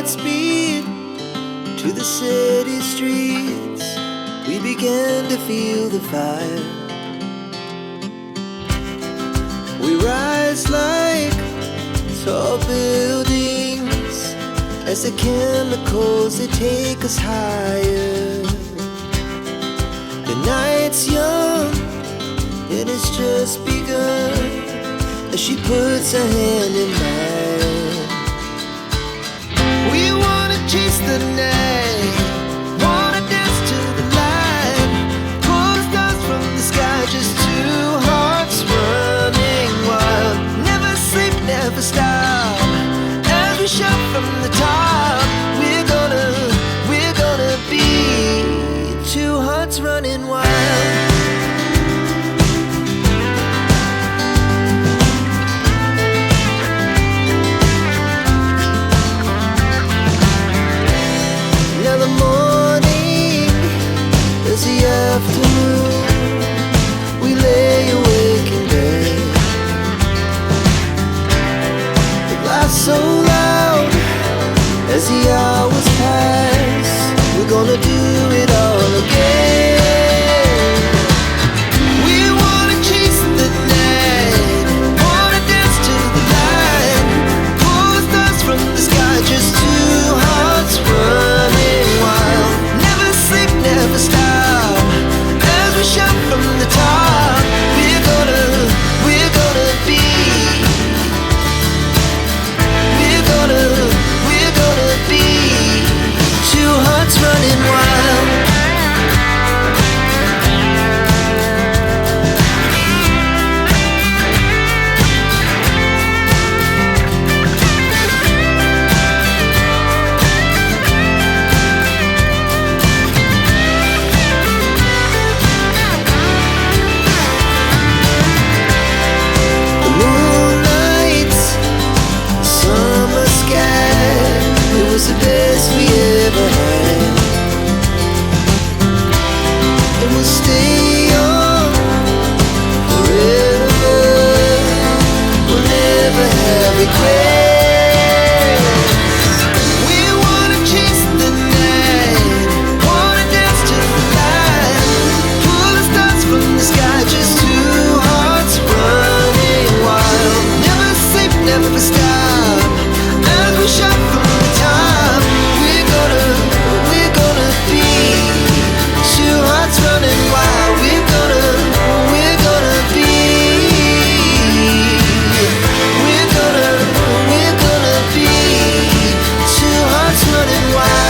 hearts beat to the city streets. We began to feel the fire. We rise like tall buildings as the chemicals, they take us higher. The night's young and it's just begun as she puts her hand in mine. We wanna chase the night, wanna dance to the light, pull the stars from the sky, just two hearts running wild. Never sleep, never stop, as we shout from the top. We're gonna be two hearts running wild. Now the morning is the afternoon. We lay awake in bed. The laughs so loud as the hours pass. We're gonna do it all again. We wanna chase the night, wanna dance to the light, pull the stars from the sky, just two hearts running wild. Never sleep, never stop, as we shout from the top. We're gonna be, we're gonna be two hearts running wild. The moonlight, summer sky, it was the best we ever had. And we'll stay on forever. We'll never have regrets. We wanna chase the night, wanna dance to the light, pull the stars from the sky, just two hearts running wild. Never sleep, never stop, as we shout from the top. We're gonna be two hearts running wild. We're gonna be, we're gonna be two hearts running wild.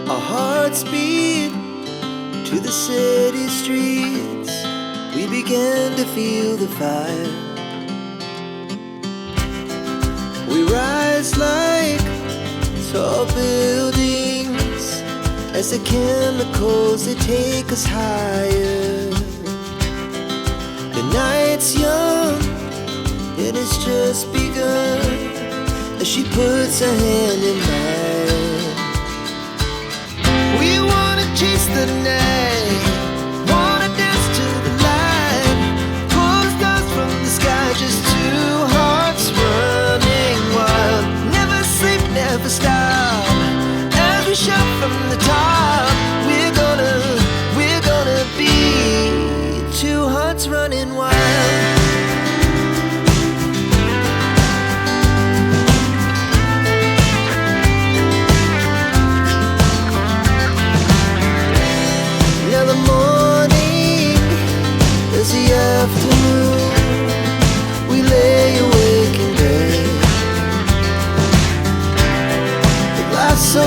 Our hearts beat to the city streets. We began to feel the fire. We rise like tall buildings as the chemicals, they take us higher. The night's young and it's just begun as she puts her hand in mine. We wanna chase the night, wanna dance to the light, pull the stars from the sky, just two hearts running wild. Never sleep, never stop, as we shout from the top. We're gonna be two hearts running wild. Now the morning is the afternoon. We lay awake in bed. The laughs so